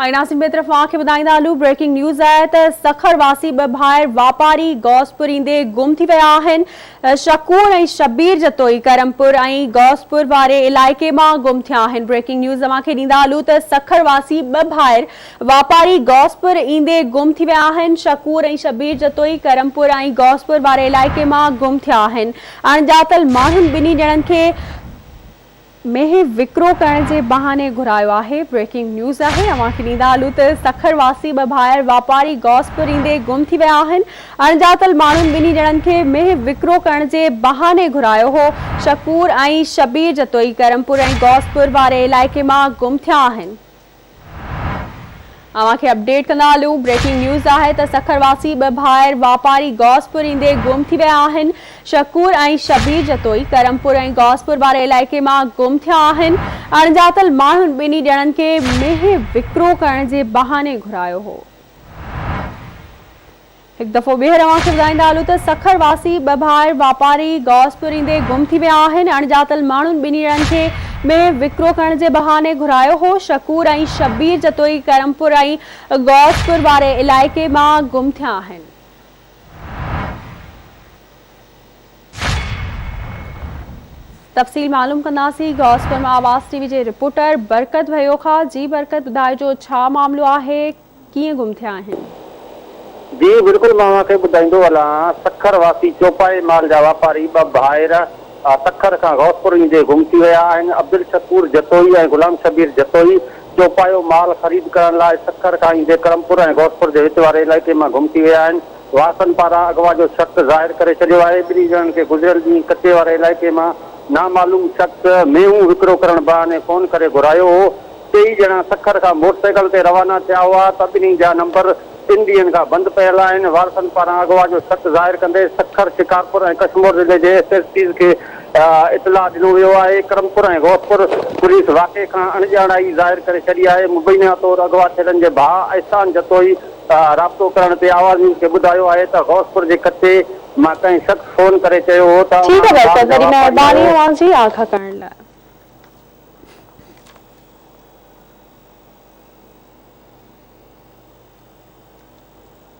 नासिम बे तरफ़ आंखे ॿुधाईंदा हलूं। ब्रेकिंग न्यूज़ आहे त सखर वासी ॿ भाइर वापारी गौसपुर ईंदे गुम थी विया आहिनि। शकूर ऐं शबीर जतोई करमपुर ऐं गौसपुर वारे इलाइक़े मां गुम थिया आहिनि। ब्रेकिंग न्यूज़ तव्हांखे ॾींदा हलूं त सखर वासी ॿ भाइर वापारी गौसपुर ईंदे गुम थी विया आहिनि। शकूर ऐं शबीर जतोई करमपुर ऐं गौसपुर वारे इलाइक़े मां गुम थिया आहिनि। अणॼातल माण्हुनि ॿिन्ही ॼणनि खे मेह विकिरो करण जे बहाने घुरायो आहे। ब्रेकिंग न्यूज़ आहे तव्हांखे ॾींदा हलूं त सखर वासी ॿ भाइर वापारी गौसपुर ईंदे गुम थी विया आहिनि। अणॼातल माण्हुनि ॿिन्ही ॼणनि खे मेह विकिरो करण जे बहाने घुरायो हो। शकूर ऐं शबीर जतोई करमपुर ऐं गौसपुर वारे इलाइक़े मां गुम थिया आहिनि। तव्हांखे अपडेट कंदा हलूं। ब्रेकिंग न्यूज़ आहे त सखरवासी ॿ भाइर वापारी गौसपुर ईंदे गुम थी विया आहिनि। शकूर ऐं शबीर जतोई करमपुर ऐं गौसपुर वारे इलाइक़े मां गुम थिया आहिनि। अणॼातल माण्हुनि ॿिन्ही ॼणनि खे मेह विकिरो करण जे बहाने घुरायो हो। हिकु दफ़ो ॿीहर तव्हांखे ॿुधाईंदा हलूं त सखरवासी ॿ भाइर वापारी गौसपुर ईंदे गुम थी विया आहिनि। अणॼातल माण्हुनि ॿिन्ही ॼणनि खे में विकिरो करण जे बहाने घुरायो हो। शकूर ऐं शबीर जतोई करमपुर ऐं गौसपुर वारे इलाइक़े मां गुम थिया आहिनि। तफ़सील मालूम कंदासीं गौसपुर मां आवाज़ टीवी जे रिपोर्टर बरकत भयो खां। जी बरकत, ॿुधाइजो छा मामलो आहे, कीअं गुम थिया आहिनि? जी बिल्कुल, मां खे ॿुधाईंदो हलां। सखर वासी चौपाई माल जा वापारी ॿ भाइर सखर खां गौसपुर ईंदे गुम थी विया आहिनि। अब्दुल शकूर जतोई ऐं गुलाम शबीर जतोई चौपायो माल ख़रीद करण लाइ सखर खां ईंदे करमपुर ऐं गौसपुर जे विच वारे इलाइक़े मां गुम थी विया आहिनि। वासन पारां अगवा जो शख़्स ज़ाहिर करे छॾियो आहे। ॿिन्ही ॼणनि खे गुज़िरियल ॾींहुं कचे वारे इलाइक़े मां नामालूम शख़्स मेहूं विकिरो करण बहाने फ़ोन करे घुरायो हो। टेई ॼणा सखर खां मोटरसाइकिल ते रवाना थिया हुआ त ॿिन्ही जा नंबर 3 ॾींहंनि खां बंदि पियल आहिनि। वारसनि पारां अगवा जो शख़्स ज़ाहिर कंदे सखर शिकारपुर ऐं कश्मीर ज़िले जे SSPs खे इतला ॾिनो वियो आहे। करमपुर ऐं गौसपुर पुलिस वाक़े खां अणॼाणाई ज़ाहिर करे छॾी आहे। मुबैना तौरु अगवा थियलनि जे भाउ अहसान जतोई राब्तो करण ते आवाज़ न्यूज़ खे ॿुधायो आहे त गौसपुर जे कचे मां कंहिं शख़्स फ़ोन करे चयो हो त